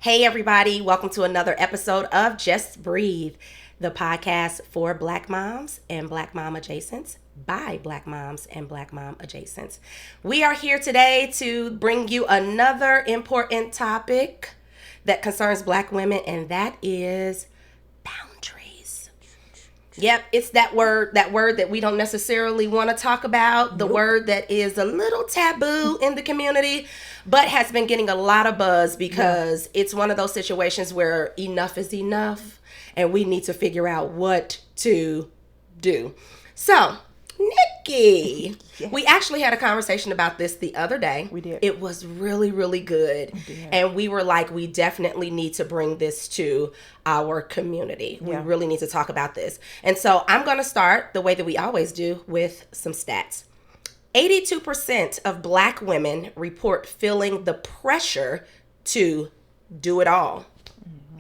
Hey, everybody. Welcome to another episode of Just Breathe, the podcast for Black moms and Black mom adjacents by Black moms and Black mom adjacents. We are here today to bring you another important topic that concerns Black women, and that is boundaries. Yep, it's that word that we don't necessarily want to talk about, the word that is a little taboo in the community, but has been getting a lot of buzz because it's one of those situations where enough is enough and we need to figure out what to do. So, Nikki, we actually had a conversation about this the other day. We did. It was really, really good. And we were like, we definitely need to bring this to our community. We really need to talk about this. And so I'm going to start the way that we always do with some stats. 82% of Black women report feeling the pressure to do it all.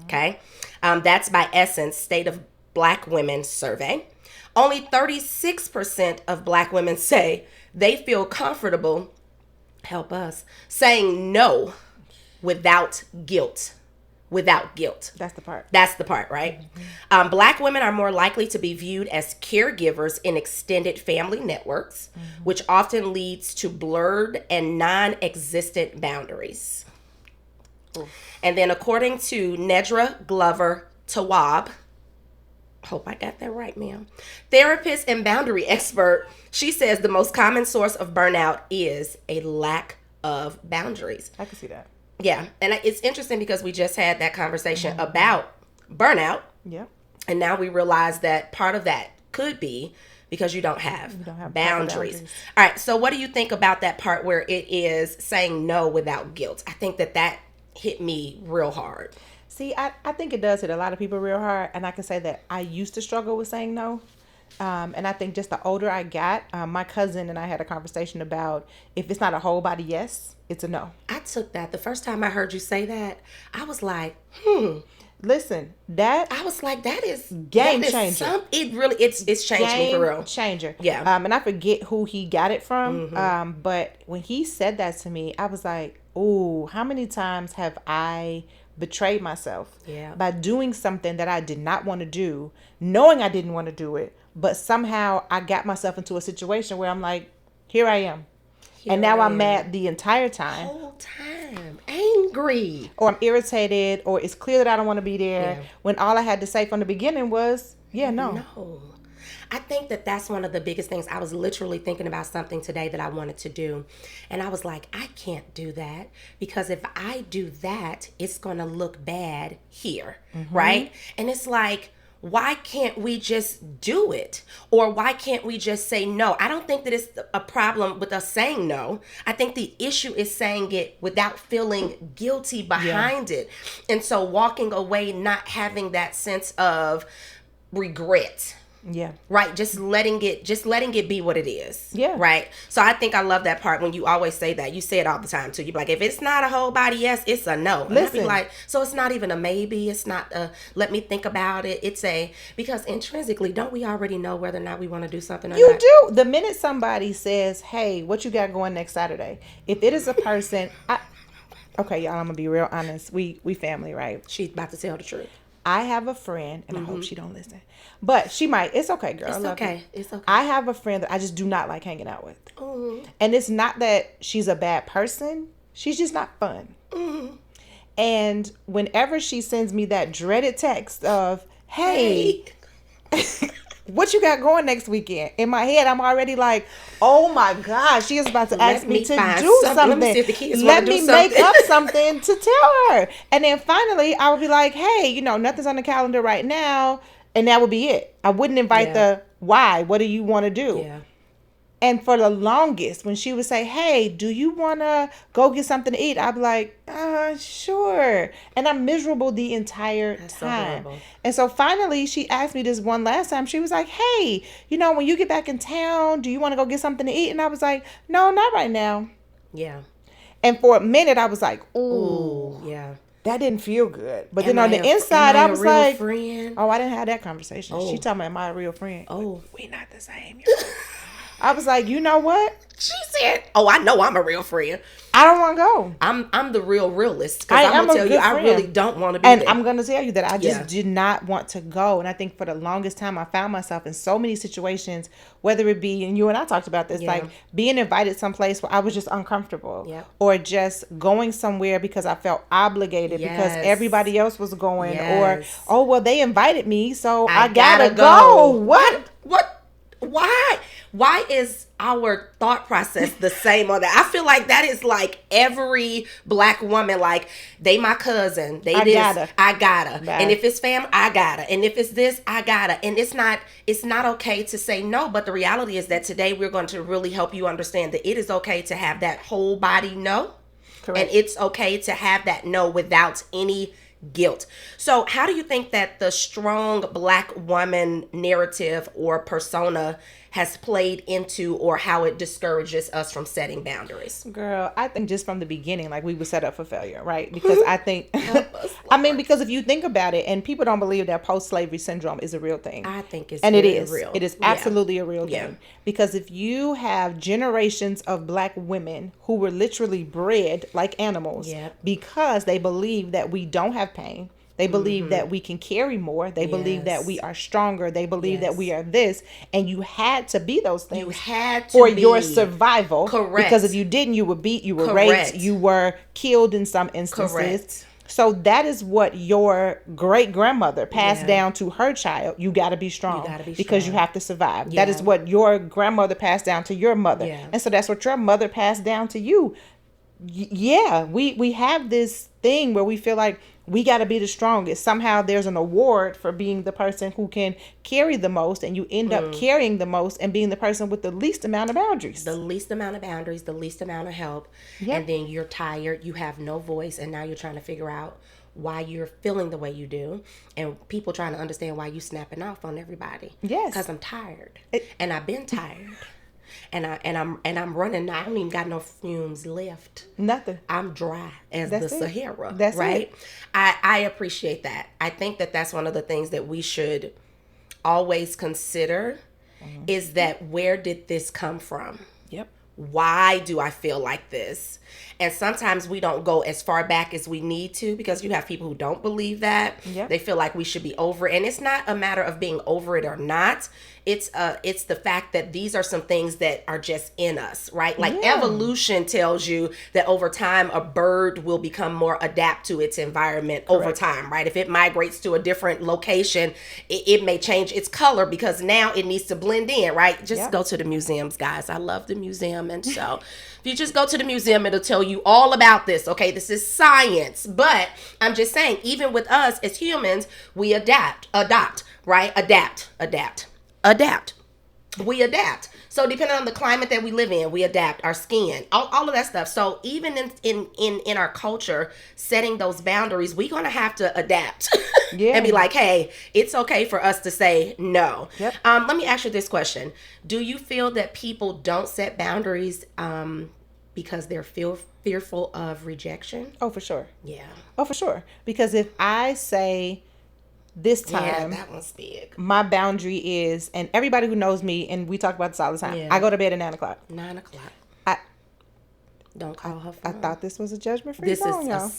Okay. That's by Essence State of Black Women survey. Only 36% of Black women say they feel comfortable, help us, saying no without guilt. Without guilt. That's the part. That's the part, right? Mm-hmm. Black women are more likely to be viewed as caregivers in extended family networks, which often leads to blurred and non-existent boundaries. And then according to Nedra Glover Tawwab, hope I got that right, ma'am, therapist and boundary expert, she says the most common source of burnout is a lack of boundaries. I can see that. Yeah, and it's interesting because we just had that conversation about burnout. Yeah. And now we realize that part of that could be because you don't have boundaries. All right, so what do you think about that part where it is saying no without guilt? I think that hit me real hard. See, I think it does hit a lot of people real hard, and I can say that I used to struggle with saying no. And I think just the older I got, my cousin and I had a conversation about if it's not a whole body yes, it's a no. I took that. The first time I heard you say that, I was like, Listen, I was like, that is game changer. It's changed me for real. Game changer. Yeah. And I forget who he got it from. But when he said that to me, I was like, ooh, how many times have I betrayed myself by doing something that I did not want to do, knowing I didn't want to do it, but somehow I got myself into a situation where I'm like, here I am. And now I'm mad the entire time. Whole time. Angry. Or I'm irritated, or it's clear that I don't want to be there, when all I had to say from the beginning was, no. I think that's one of the biggest things. I was literally thinking about something today that I wanted to do. And I was like, I can't do that because if I do that, it's going to look bad here. Right? And it's like, why can't we just do it? Or why can't we just say no? I don't think that it's a problem with us saying no. I think the issue is saying it without feeling guilty behind it. And so walking away, not having that sense of regret. Yeah. Right. Just letting it be what it is. Yeah. Right. So I think I love that part when you always say that. You say it all the time too. You're like, if it's not a whole body yes, it's a no. And Listen. I'd be like, so it's not even a maybe. It's not a let me think about it. It's because intrinsically, don't we already know whether or not we want to do something or not? You do. The minute somebody says, hey, what you got going next Saturday? If it is a person, okay, y'all, I'm going to be real honest. We family, right? She's about to tell the truth. I have a friend, and I hope she don't listen, but she might. It's okay, girl. It's okay. It's okay. I have a friend that I just do not like hanging out with. And it's not that she's a bad person. She's just not fun. And whenever she sends me that dreaded text of, hey. What you got going next weekend? In my head, I'm already like, oh my God, she is about to ask me to do something. Let me make up something to tell her. And then finally, I would be like, hey, nothing's on the calendar right now. And that would be it. I wouldn't invite the why. What do you want to do? Yeah. And for the longest, when she would say, hey, do you want to go get something to eat? I'd be like, sure. And I'm miserable the entire time. So and so finally, she asked me this one last time. She was like, hey, when you get back in town, do you want to go get something to eat? And I was like, no, not right now. Yeah. And for a minute, I was like, ooh. Yeah. That didn't feel good. But then on the inside, I was like, friend? Oh, I didn't have that conversation. She told me, am I a real friend? Oh. We not the same. I was like, you know what? She said, "Oh, I know I'm a real friend. I don't want to go. I'm the real realist because I'm gonna tell you, I really don't want to be and there. I'm gonna tell you that I just did not want to go. And I think for the longest time, I found myself in so many situations, whether it be, and you and I talked about this, like being invited someplace where I was just uncomfortable, or just going somewhere because I felt obligated because everybody else was going, or oh well, they invited me, so I gotta go. What? Why is our thought process the same on that? I feel like that is like every black woman, like they my cousin, I gotta. Bye. And if it's fam, I gotta. And if it's this, I gotta. And it's not okay to say no, but the reality is that today we're going to really help you understand that it is okay to have that whole body no. Correct. And it's okay to have that no without any guilt. So how do you think that the strong black woman narrative or persona has played into, or how it discourages us from setting boundaries? Girl, I think just from the beginning, like we were set up for failure, right? Because I think, because if you think about it, and people don't believe that post-slavery syndrome is a real thing. I think it's real. It is absolutely a real thing. Because if you have generations of black women who were literally bred like animals because they believe that we don't have pain, they believe that we can carry more. They believe that we are stronger. They believe that we are this. And you had to be those things. You had to for your survival. Correct. Because if you didn't, you were beat, you were raped, you were killed in some instances. Correct. So that is what your great grandmother passed down to her child. You got to be strong. Because you have to survive. That is what your grandmother passed down to your mother. And so that's what your mother passed down to you. We have this thing where we feel like we got to be the strongest. Somehow there's an award for being the person who can carry the most, and you end up carrying the most and being the person with the least amount of boundaries. The least amount of boundaries, the least amount of help. And then you're tired, you have no voice, and now you're trying to figure out why you're feeling the way you do, and people trying to understand why you snapping off on everybody. Yes. Because I'm tired. And I've been tired. And I'm running now. I don't even got no fumes left. Nothing. I'm dry as the Sahara. That's right. It. I appreciate that. I think that that's one of the things that we should always consider is that where did this come from? Yep. Why do I feel like this? And sometimes we don't go as far back as we need to, because you have people who don't believe that. Yep. They feel like we should be over it. And it's not a matter of being over it or not. It's the fact that these are some things that are just in us, right? Like evolution tells you that over time, a bird will become more adapt to its environment over time, right? If it migrates to a different location, it may change its color because now it needs to blend in, right? Just go to the museums, guys. I love the museum. And so if you just go to the museum, it'll tell you all about this. Okay, this is science. But I'm just saying, even with us as humans, we adopt, right? Adapt. We adapt. So depending on the climate that we live in, we adapt our skin, all of that stuff. So even in our culture, setting those boundaries, we're going to have to adapt and be like, hey, it's okay for us to say no. Yep. Let me ask you this question. Do you feel that people don't set boundaries because they're fearful of rejection? Oh, for sure. Yeah. Oh, for sure. Because if I say this time, that one's big. My boundary is, and everybody who knows me, and we talk about this all the time, I go to bed at 9 o'clock. 9 o'clock. Don't call her phone. I thought this was a judgment-free zone, y'all.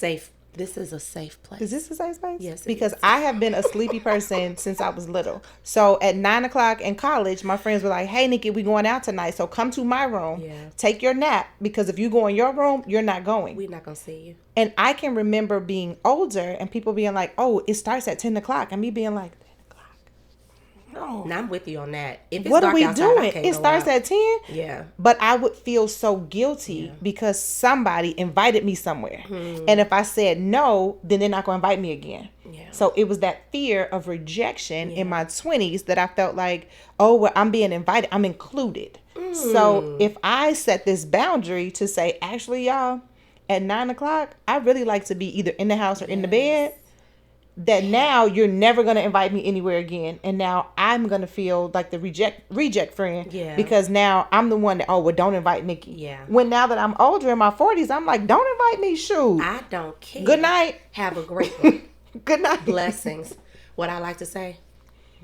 This is a safe place. Is this a safe space? Yes. Because I have been a sleepy person since I was little. So at 9 o'clock in college, my friends were like, hey, Nikki, we going out tonight. So come to my room. Yeah. Take your nap. Because if you go in your room, you're not going. We're not going to see you. And I can remember being older and people being like, oh, it starts at 10 o'clock. And me being like, 10 o'clock. No. And I'm with you on that. If it's what dark are we outside, doing? It starts at 10? Yeah. But I would feel so guilty because somebody invited me somewhere. And if I said no, then they're not going to invite me again. Yeah. So it was that fear of rejection in my 20s that I felt like, oh, well, I'm being invited. I'm included. So if I set this boundary to say, actually, y'all, at 9 o'clock, I really like to be either in the house or in the bed, that now you're never going to invite me anywhere again. And now I'm going to feel like the reject friend. Yeah. Because now I'm the one that, oh, well, don't invite Nikki. Yeah. When now that I'm older in my 40s, I'm like, don't invite me, shoot. I don't care. Good night. Have a great one. Good night. Blessings. What I like to say,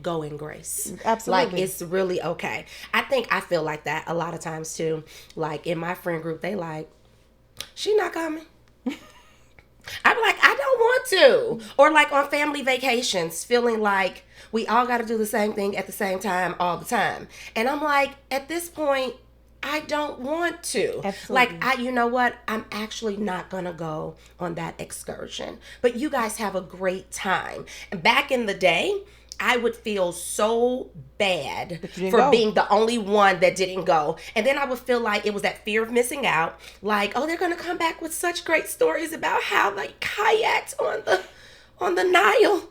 go in grace. Absolutely. Like, it's really okay. I feel like that a lot of times too. Like, in my friend group, they like, she not coming. I'm like, I don't want to. Or like on family vacations, feeling like we all got to do the same thing at the same time all the time. And I'm like, at this point, I don't want to. Absolutely. Like, you know what? I'm actually not going to go on that excursion. But you guys have a great time. And back in the day, I would feel so bad for being the only one that didn't go. And then I would feel like it was that fear of missing out. Like, oh, they're going to come back with such great stories about how they kayaked on the Nile.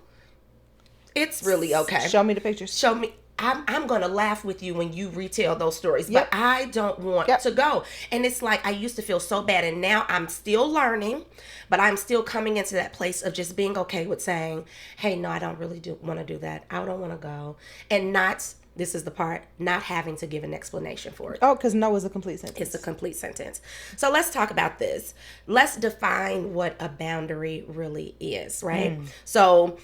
It's really okay. Show me the pictures. Show me. I'm going to laugh with you when you retell those stories, Yep. but I don't want to go. And it's like, I used to feel so bad, and now I'm still learning, but I'm still coming into that place of just being okay with saying, hey, no, I don't really want to do that. I don't want to go. And not, this is the part, not having to give an explanation for it. Oh, because no is a complete sentence. It's a complete sentence. So let's talk about this. Let's define what a boundary really is, right? So,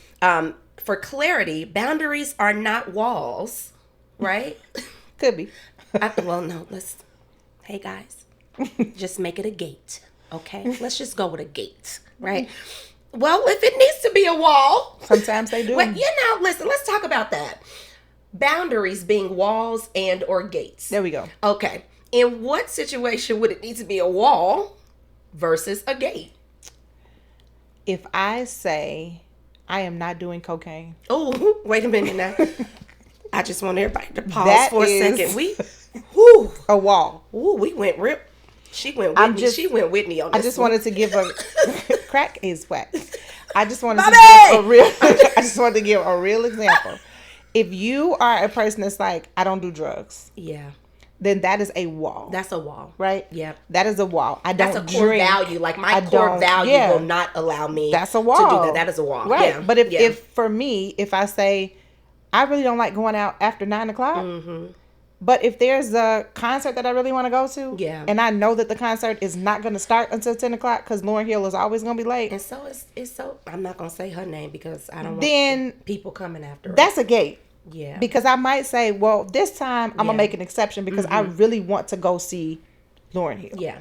for clarity, boundaries are not walls, right? Could be. Well, no, hey guys, just make it a gate, okay? Let's just go with a gate, right? Well, if it needs to be a wall. Sometimes they do. But, listen, let's talk about that. Boundaries being walls and or gates. There we go. Okay. In what situation would it need to be a wall versus a gate? If I say I am not doing cocaine. Oh, wait a minute now. I just want everybody to pause That for a is second. a wall. We went rip. She went Whitney. She went Whitney on this. I just wanted to give a crack is whack. I just wanted Bobby! to give a real. I just wanted to give a real example. If you are a person that's like, I don't do drugs. Yeah. Then that is a wall. That's a wall. Right? Yeah. That is a wall. I don't That's a core drink. value. Like, my core value will not allow me That's a wall. to do that. That is a wall. Right. Yeah. But if for me, if I say, I really don't like going out after 9 o'clock, but if there's a concert that I really want to go to, and I know that the concert is not going to start until 10 o'clock because Lauryn Hill is always going to be late. And so it's so, I'm not going to say her name because I don't then want people coming after her. That's a gate. Yeah. Because I might say, well, this time I'm going to make an exception because I really want to go see Lauryn Hill. Yeah.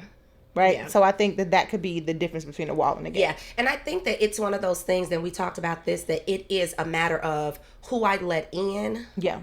Right? Yeah. So I think that could be the difference between a wall and a gate. Yeah. And I think that it's one of those things, and we talked about this, that it is a matter of who I let in. Yeah.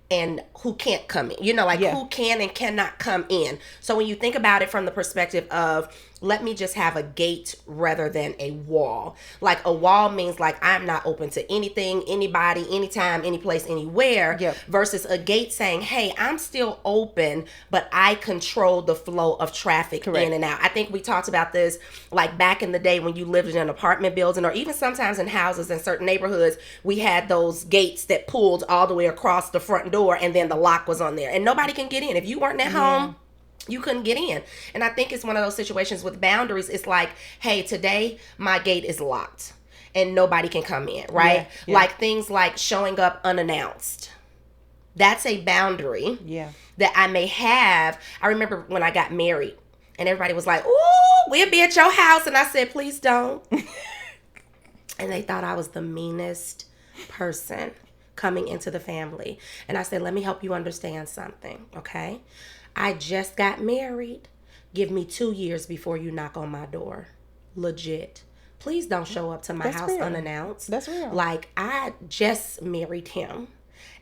And who can't come in. Who can and cannot come in. So when you think about it from the perspective of, let me just have a gate rather than a wall. Like, a wall means like I'm not open to anything, anybody, anytime, any place, anywhere. Yep. Versus a gate saying, hey, I'm still open, but I control the flow of traffic in and out. I think we talked about this like back in the day when you lived in an apartment building, or even sometimes in houses in certain neighborhoods, we had those gates that pulled all the way across the front door, and then the lock was on there and nobody can get in. If you weren't at home, you couldn't get in. And I think it's one of those situations with boundaries. It's like, hey, today my gate is locked and nobody can come in, right? Yeah. Like things like showing up unannounced. That's a boundary that I may have. I remember when I got married and everybody was like, ooh, we'll be at your house. And I said, please don't. And they thought I was the meanest person coming into the family. And I said, let me help you understand something, okay? I just got married. Give me 2 years before you knock on my door. Legit. Please don't show up to my house unannounced. That's real. Like, I just married him.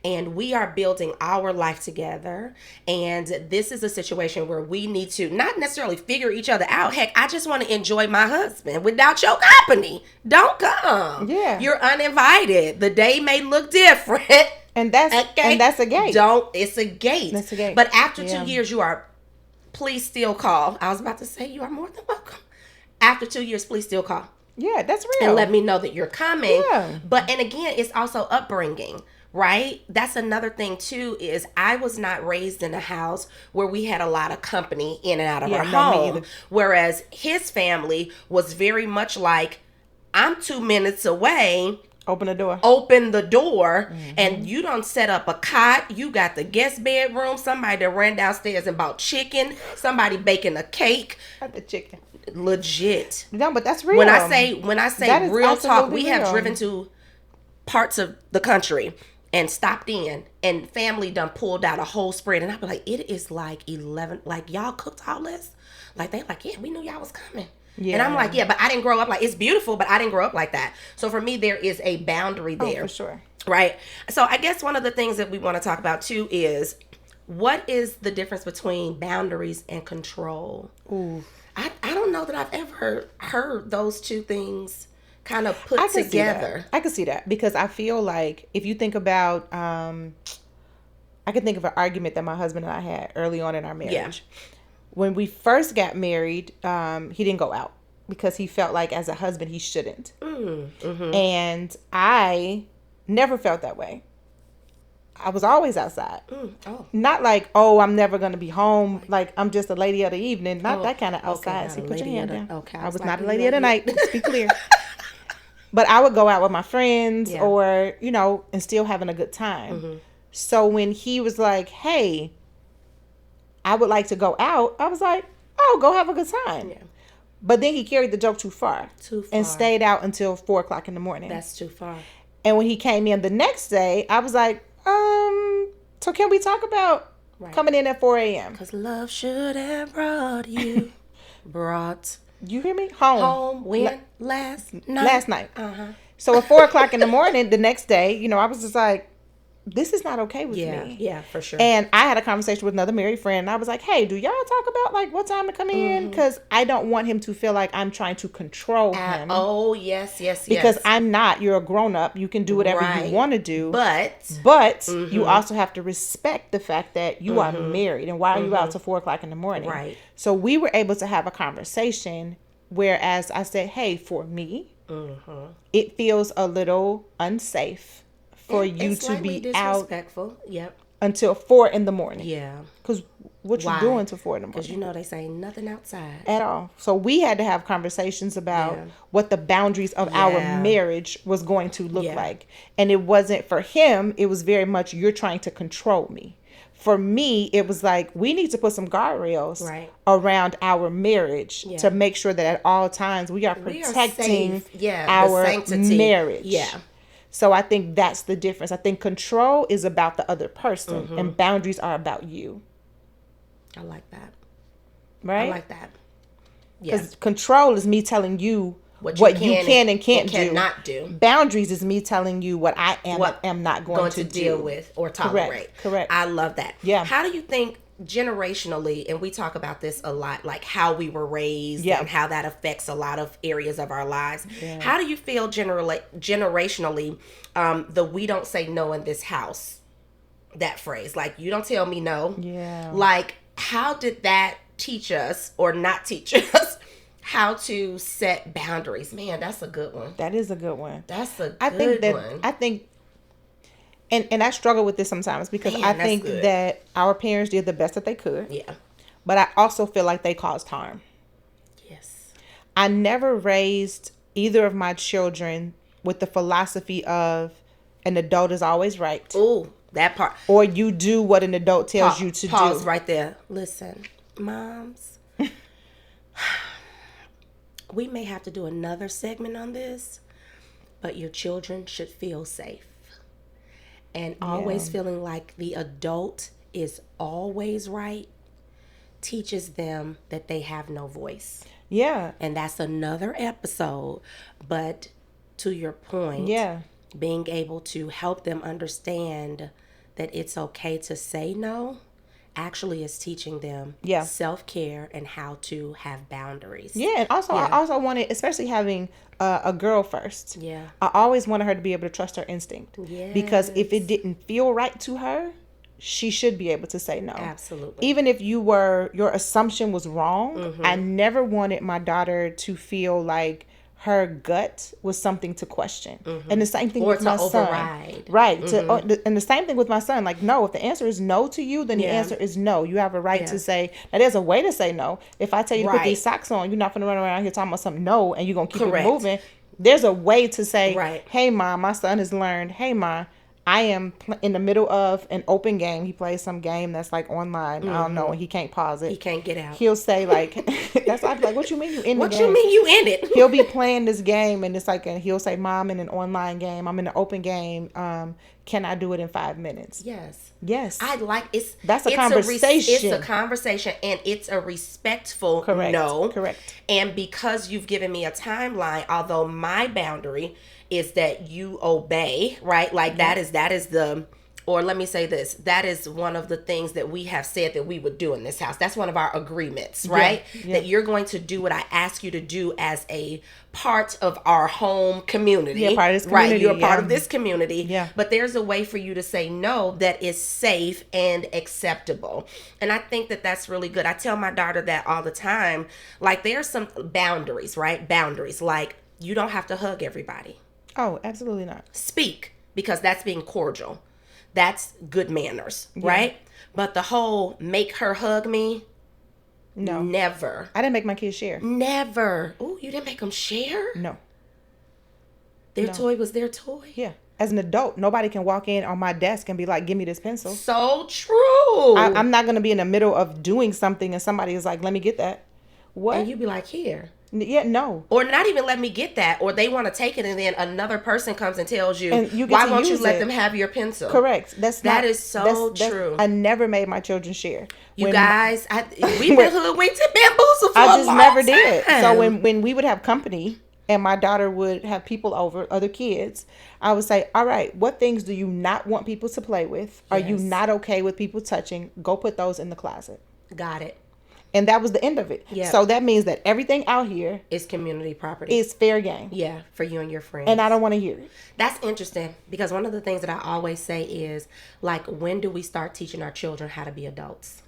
And we are building our life together. And this is a situation where we need to not necessarily figure each other out. Heck, I just want to enjoy my husband without your company. Don't come. Yeah. You're uninvited. The day may look different. And that's a gate. It's a gate. That's a gate. But after 2 years, please still call. I was about to say, you are more than welcome. After 2 years, please still call. Yeah, that's real. And let me know that you're coming. Yeah. And again, it's also upbringing, right? That's another thing too, is I was not raised in a house where we had a lot of company in and out of our home. Whereas his family was very much like, I'm 2 minutes away. Open the door. And you don't set up a cot. You got the guest bedroom. Somebody that ran downstairs and bought chicken. Somebody baking a cake. Not the chicken. Legit. No, but that's real. When I say real talk, we have driven to parts of the country and stopped in, and family done pulled out a whole spread, and I'd be like, it is like 11, like y'all cooked all this? Like they like, yeah, we knew y'all was coming. Yeah. And I'm like, yeah, but I didn't grow up like, it's beautiful, but I didn't grow up like that. So for me, there is a boundary there. Oh, for sure. Right? So I guess one of the things that we want to talk about too is, what is the difference between boundaries and control? Ooh. I don't know that I've ever heard those two things kind of put together. I can see that because I feel like if you think about, I can think of an argument that my husband and I had early on in our marriage. Yeah. When we first got married, he didn't go out because he felt like as a husband he shouldn't. Mm-hmm. And I never felt that way. I was always outside. Not like, oh, I'm never going to be home. Like, I'm just a lady of the evening. Not that kind of outside. Okay, so put your hand down. Okay, I was not a lady of the night. Let's be clear. But I would go out with my friends or, you know, and still having a good time. Mm-hmm. So when he was like, hey, I would like to go out, I was like, oh, go have a good time. Yeah. But then he carried the joke too far. And stayed out until 4 o'clock in the morning. That's too far. And when he came in the next day, I was like, so can we talk about coming in at 4 a.m.? Because love should have brought you. You hear me? Home. When? Last night. Last night. Uh-huh. So at 4 o'clock in the morning, the next day, you know, I was just like, this is not okay with me. Yeah, for sure. And I had a conversation with another married friend. And I was like, hey, do y'all talk about like what time to come in? Because I don't want him to feel like I'm trying to control him. Oh, yes. Because I'm not. You're a grown up. You can do whatever you want to do. But you also have to respect the fact that you are married. And why are you out till 4 o'clock in the morning? Right. So we were able to have a conversation. Whereas I said, hey, for me, it feels a little unsafe for you to be out until 4 in the morning. Yeah. Because what you doing till 4 in the morning? Because you know they say nothing outside. At all. So we had to have conversations about what the boundaries of our marriage was going to look like. And it wasn't for him. It was very much, you're trying to control me. For me, it was like, we need to put some guardrails around our marriage to make sure that at all times we are protecting our marriage. Yeah. So I think that's the difference. I think control is about the other person and boundaries are about you. I like that. Right? I like that. Because control is me telling you what you can and can't do. Cannot do. Boundaries is me telling you what I am not going to deal with or tolerate. Correct. I love that. Yeah. How do you think generationally, and we talk about this a lot, like how we were raised and how that affects a lot of areas of our lives. Yeah. How do you feel generationally, the we don't say no in this house, that phrase, like you don't tell me no. Yeah. Like how did that teach us or not teach us how to set boundaries? Man, that's a good one. That is a good one. That's a good one. I think And I struggle with this sometimes because I think that our parents did the best that they could. Yeah. But I also feel like they caused harm. Yes. I never raised either of my children with the philosophy of an adult is always right. Ooh, that part. Or you do what an adult tells you to do. Pause right there. Listen, moms, we may have to do another segment on this, but your children should feel safe. And always feeling like the adult is always right teaches them that they have no voice. Yeah. And that's another episode. But to your point, being able to help them understand that it's okay to say no actually is teaching them self-care and how to have boundaries. Yeah. And also, I also wanted, especially having a girl first. Yeah. I always wanted her to be able to trust her instinct. Yeah. Because if it didn't feel right to her, she should be able to say no. Absolutely. Even if your assumption was wrong, I never wanted my daughter to feel like her gut was something to question. And the same thing with my son. Right. And the same thing with my son. Like, no, if the answer is no to you, then the answer is no. You have a right to say, now there's a way to say no. If I tell you to put these socks on, you're not going to run around here talking about something no, and you're going to keep it moving. There's a way to say, hey, Mom, my son has learned, hey, Mom, I am in the middle of an open game. He plays some game that's like online. I don't know. And he can't pause it. He can't get out. He'll say like, that's why I'm like, what you mean you in the game? What you mean you in it? He'll be playing this game and it's like, he'll say, Mom, in an online game. I'm in an open game. Can I do it in 5 minutes? Yes. I like it's. That's a conversation. It's a conversation, and it's a respectful no. Correct. And because you've given me a timeline, although my boundary is that you obey, right? Like that is the, or let me say this, that is one of the things that we have said that we would do in this house. That's one of our agreements, right? Yeah. That you're going to do what I ask you to do as a part of our home community. Yeah, part of this community. Right, you're a part of this community. Yeah. But there's a way for you to say no that is safe and acceptable. And I think that that's really good. I tell my daughter that all the time. Like, there's some boundaries, right? Boundaries. Like, you don't have to hug everybody. Oh, absolutely not. Speak, because that's being cordial. That's good manners, right? But the whole make her hug me, no. Never. I didn't make my kids share. Never. Oh, you didn't make them share? No. Their toy was their toy? Yeah. As an adult, nobody can walk in on my desk and be like, give me this pencil. So true. I'm not going to be in the middle of doing something and somebody is like, let me get that. What? And you be like, here. Yeah, no. Or not even let me get that. Or they want to take it and then another person comes and tells you, and you why won't you let them have your pencil? Correct. That is so true. I never made my children share. You guys, we've been hoodwinked and bamboozled for I just never time. did. So when we would have company and my daughter would have people over, other kids, I would say, all right, what things do you not want people to play with? Are you not okay with people touching? Go put those in the closet. Got it. And that was the end of it. Yeah. So that means that everything out here is community property. Is fair game. Yeah, for you and your friends. And I don't want to hear it. That's interesting, because one of the things that I always say is, like, when do we start teaching our children how to be adults?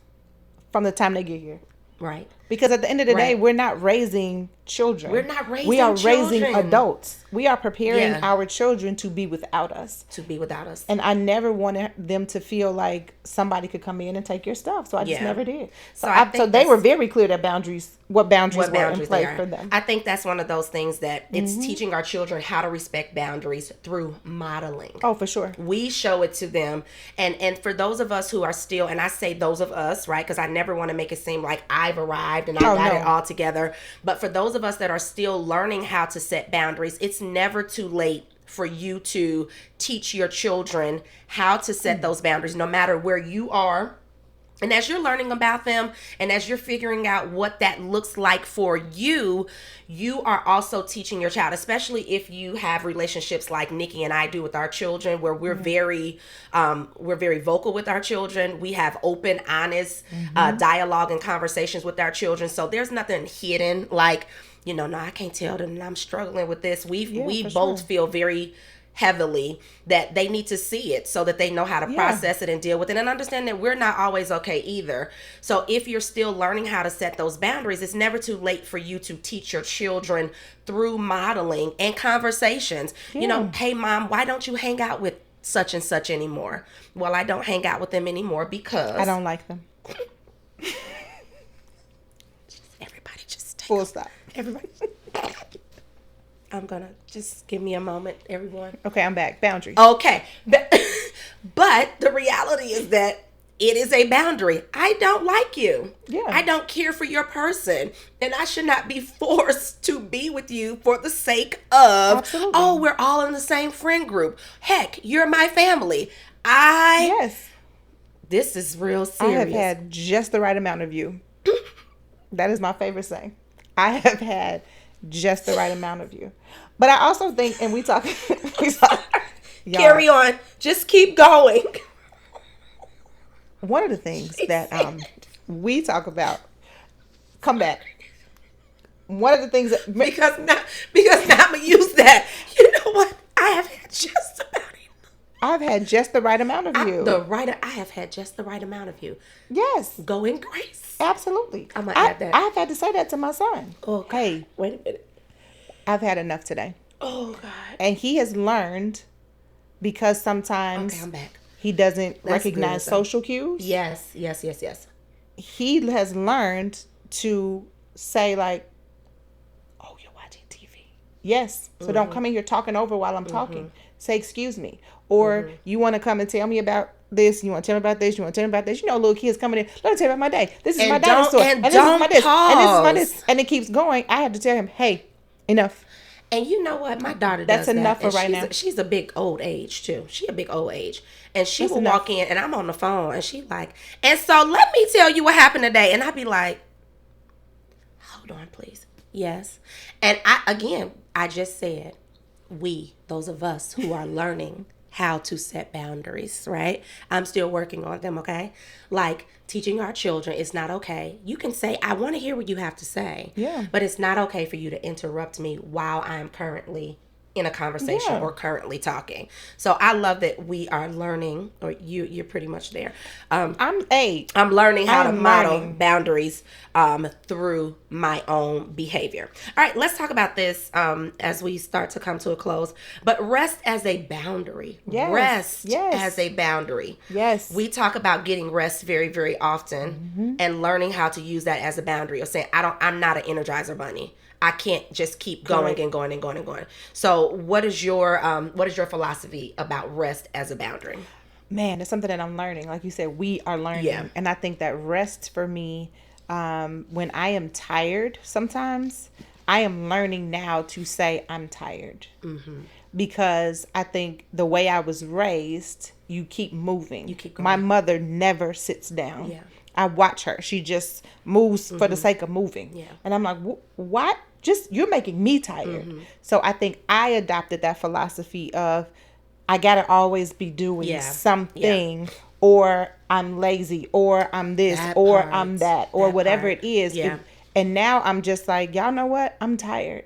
From the time they get here. Right. Because at the end of the day, we're not raising children. We're not raising We are children. raising adults. We are preparing our children to be without us. And I never wanted them to feel like somebody could come in and take your stuff. So I just never did. So they were very clear that what boundaries were in play for them. I think that's one of those things that it's teaching our children how to respect boundaries through modeling. Oh, for sure. We show it to them. And for those of us who are still, and I say those of us, right? Because I never want to make it seem like I've arrived and I got it all together. But for those of us that are still learning how to set boundaries, it's never too late for you to teach your children how to set those boundaries, no matter where you are. And as you're learning about them and as you're figuring out what that looks like for you, you are also teaching your child, especially if you have relationships like Nikki and I do with our children, where we're very vocal with our children. We have open, honest dialogue and conversations with our children. So there's nothing hidden, like, no, I can't tell them I'm struggling with this. We both feel very heavily that they need to see it so that they know how to process it and deal with it, and understand that we're not always okay either. So if you're still learning how to set those boundaries, it's never too late for you to teach your children through modeling and conversations. Hey mom, why don't you hang out with such and such anymore? Well, I don't hang out with them anymore because I don't like them. Everybody just full stop. Everybody. I'm gonna just give me a moment, everyone. Okay, I'm back. Boundaries. Okay. But the reality is that it is a boundary. I don't like you. Yeah. I don't care for your person. And I should not be forced to be with you for the sake of, Absolutely. We're all in the same friend group. Heck, you're my family. Yes. This is real serious. I have had just the right amount of you. That is my favorite saying. I have had just the right amount of you. But I also think, and we talk carry on. Just keep going. One of the things that we talk about, come back. One of the things that because now I'm gonna use that. You know what? I have had just about I've had just the right amount of you. I have had just the right amount of you. Yes. Go in grace. Absolutely. I'm gonna add that. I've had to say that to my son. Oh, God. Hey, wait a minute. I've had enough today. Oh, God. And he has learned, because sometimes I'm back. He doesn't recognize social cues. Yes. He has learned to say, like, oh, you're watching TV. Yes. So don't come in here talking over while I'm talking. Say, excuse me. Or you want to come and tell me about this. You want to tell me about this. You want to tell me about this. You know, little kids coming in. Let me tell you about my day. This is my daughter's story. And this is my this. pause. And this is my this. And it keeps going. I have to tell him, hey, enough. And you know what? My daughter does That's enough that. for right now. She's a big old age, too. She a big old age. And she will walk in, and I'm on the phone, and she like, and so let me tell you what happened today. And I'd be like, hold on, please. Yes. And I just said, those of us who are learning how to set boundaries, right? I'm still working on them, okay? Like, teaching our children, it's not okay. You can say, I want to hear what you have to say. Yeah. But it's not okay for you to interrupt me while I'm currently in a conversation or currently talking. So I love that we are learning, or you're pretty much there. I'm learning how to model boundaries through my own behavior. All right, let's talk about this as we start to come to a close. But rest as a boundary. Yes. Rest as a boundary. Yes. We talk about getting rest very, very often and learning how to use that as a boundary, or saying, I'm not an Energizer bunny. I can't just keep going and going and going and going. So what is your philosophy about rest as a boundary? Man, it's something that I'm learning. Like you said, we are learning. Yeah. And I think that rest for me, when I am tired sometimes, I am learning now to say I'm tired. Mm-hmm. Because I think the way I was raised, you keep moving. You keep going. My mother never sits down. Yeah. I watch her. She just moves for the sake of moving. Yeah. And I'm like, what? You're making me tired. So I think I adopted that philosophy of I got to always be doing something, or I'm lazy, or I'm this, or I'm that, or whatever it is. Yeah. And now I'm just like, y'all know what? I'm tired.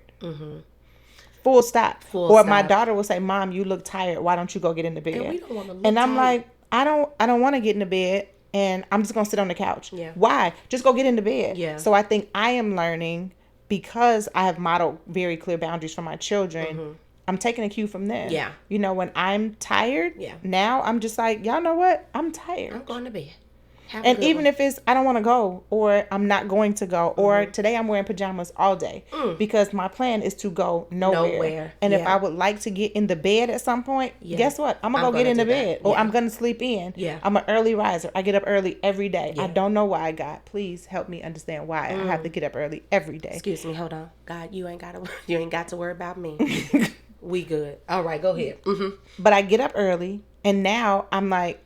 Full stop. My daughter will say, Mom, you look tired. Why don't you go get in the bed? And we don't want to look And I'm tired. like, I don't want to get in the bed. And I'm just going to sit on the couch. Yeah. Why? Just go get in the bed. Yeah. So I think I am learning, because I have modeled very clear boundaries for my children. I'm taking a cue from them. Yeah. You know, when I'm tired, now I'm just like, y'all know what? I'm tired. I'm going to bed. And even if it's, I don't want to go, or I'm not going to go, or today I'm wearing pajamas all day because my plan is to go nowhere. And if I would like to get in the bed at some point, guess what? I'm going to go get in the bed, or I'm going to sleep in. Yeah. I'm an early riser. I get up early every day. I don't know why, God. Please help me understand why I have to get up early every day. Excuse me, hold on. God, you ain't got to worry about me. We good. All right, go ahead. But I get up early, and now I'm like,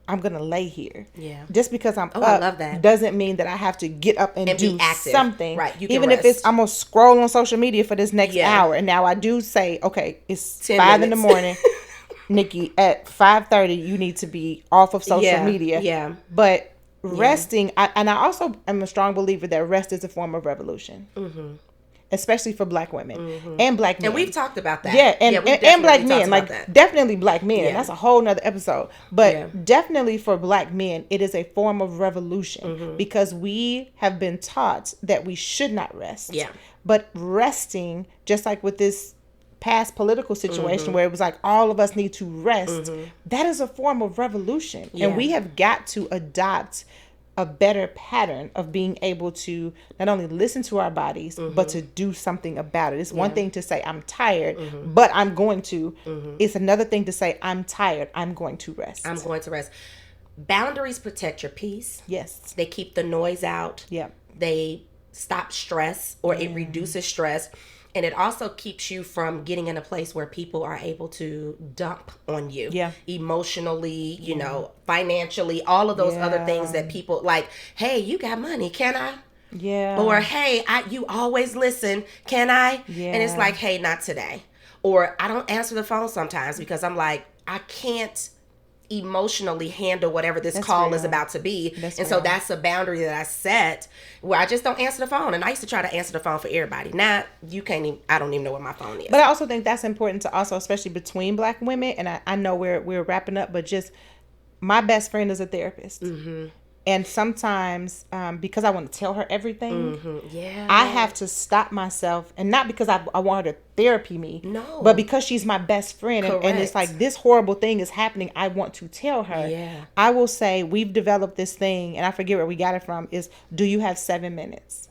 I'm going to lay here. Yeah. Just because I'm up I love that. doesn't mean that I have to get up and do be active. something. Right. You can Even rest. if it's, I'm going to scroll on social media for this next hour. And now I do say, okay, it's 5 in the morning. Nikki, at 5:30, you need to be off of social media. Yeah. But resting, and I also am a strong believer that rest is a form of revolution. Especially for Black women and Black men. And we've talked about that. Yeah, and Black men. Like, that. definitely Black men. Yeah. That's a whole nother episode. But definitely for Black men, it is a form of revolution because we have been taught that we should not rest. Yeah. But resting, just like with this past political situation where it was like all of us need to rest, that is a form of revolution. Yeah. And we have got to adopt a better pattern of being able to not only listen to our bodies, but to do something about it. It's one thing to say, I'm tired, but I'm going to. It's another thing to say, I'm tired, I'm going to rest. I'm going to rest. Boundaries protect your peace. Yes. They keep the noise out. Yeah. They stop stress, or it reduces stress. And it also keeps you from getting in a place where people are able to dump on you. Yeah. Emotionally, you know, financially, all of those other things that people like, hey, you got money, can I? Yeah. Or, hey, you always listen, can I? Yeah. And it's like, hey, not today. Or I don't answer the phone sometimes because I'm like, I can't emotionally handle whatever this call is about to be. So that's a boundary that I set where I just don't answer the phone. And I used to try to answer the phone for everybody. Now you can't even, I don't even know where my phone is. But I also think that's important to also, especially between Black women, and I know we're wrapping up, but just my best friend is a therapist. And sometimes, because I want to tell her everything, I have to stop myself. And not because I want her to therapy me. No. But because she's my best friend. And it's like, this horrible thing is happening. I want to tell her. Yeah. I will say, we've developed this thing, and I forget where we got it from, is, do you have 7 minutes?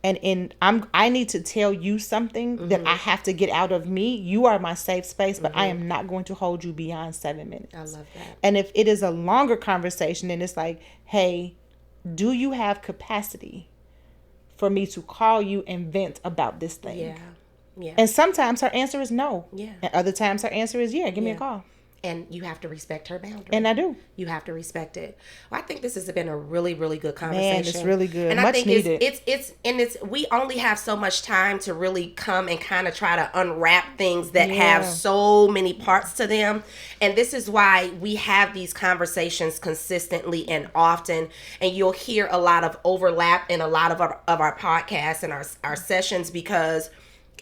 and I need to tell you something that I have to get out of me. You are my safe space, but I am not going to hold you beyond 7 minutes. I love that. And if it is a longer conversation and it's like, hey, do you have capacity for me to call you and vent about this thing? Yeah. Yeah. And sometimes her answer is no. Yeah. And other times her answer is, yeah, give me a call. And you have to respect her boundary. And I do. You have to respect it. Well, I think this has been a really, really good conversation. Man, it's really good. And Much I think needed. it's we only have so much time to really come and kind of try to unwrap things that have so many parts to them. And this is why we have these conversations consistently and often. And you'll hear a lot of overlap in a lot of our podcasts and our sessions, because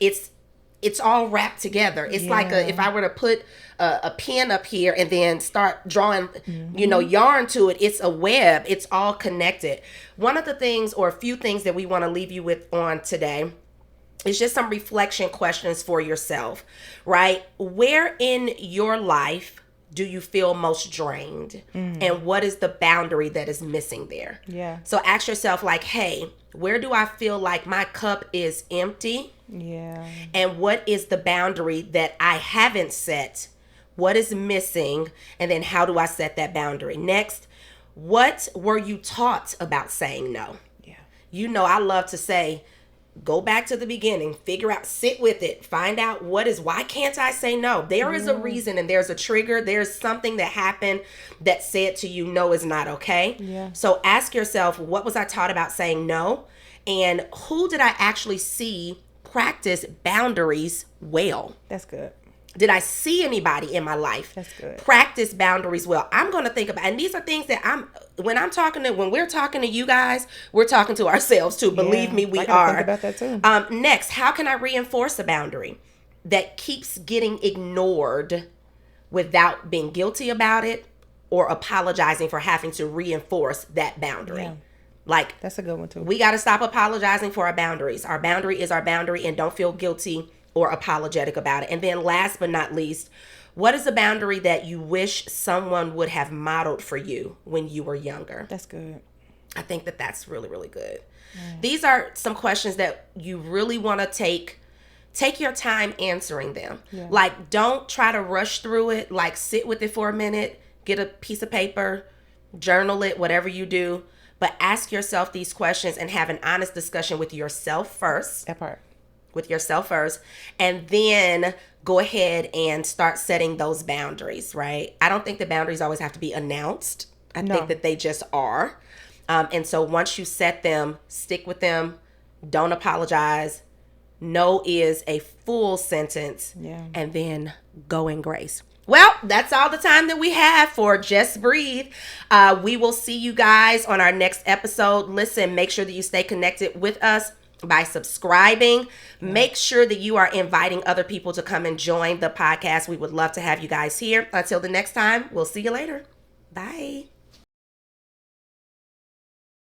it's all wrapped together. It's like if I were to put a pin up here and then start drawing, yarn to it, it's a web. It's all connected. One of the things, or a few things that we want to leave you with on today, is just some reflection questions for yourself, right? Where in your life do you feel most drained? And what is the boundary that is missing there? Yeah. So ask yourself, like, hey, where do I feel like my cup is empty? Yeah. And what is the boundary that I haven't set? What is missing? And then how do I set that boundary? Next, what were you taught about saying no? Yeah. I love to say, go back to the beginning, figure out, sit with it, find out why can't I say no? There is a reason and there's a trigger. There's something that happened that said to you, no is not okay. Yeah. So ask yourself, what was I taught about saying no? And who did I actually see practice boundaries well? That's good. Did I see anybody in my life That's good. practice boundaries well? I'm going to think about, and these are things that when we're talking to you guys, we're talking to ourselves too. Believe me, we are. Think about that too. Next, how can I reinforce a boundary that keeps getting ignored without being guilty about it or apologizing for having to reinforce that boundary? Yeah. Like, that's a good one too. We got to stop apologizing for our boundaries. Our boundary is our boundary, and don't feel guilty or apologetic about it. And then last but not least, what is a boundary that you wish someone would have modeled for you when you were younger? That's good. I think that's really, really good. These are some questions that you really want to take your time answering them. Yeah. Like, don't try to rush through it. Like, sit with it for a minute, get a piece of paper, journal it, whatever you do. But ask yourself these questions and have an honest discussion with yourself first. That part. With yourself first. And then go ahead and start setting those boundaries, right? I don't think the boundaries always have to be announced. I think that they just are. And so once you set them, stick with them. Don't apologize. No is a full sentence. Yeah. And then go in grace. Well, that's all the time that we have for Just Breathe. We will see you guys on our next episode. Listen, make sure that you stay connected with us by subscribing. Make sure that you are inviting other people to come and join the podcast. We would love to have you guys here. Until the next time, we'll see you later. Bye.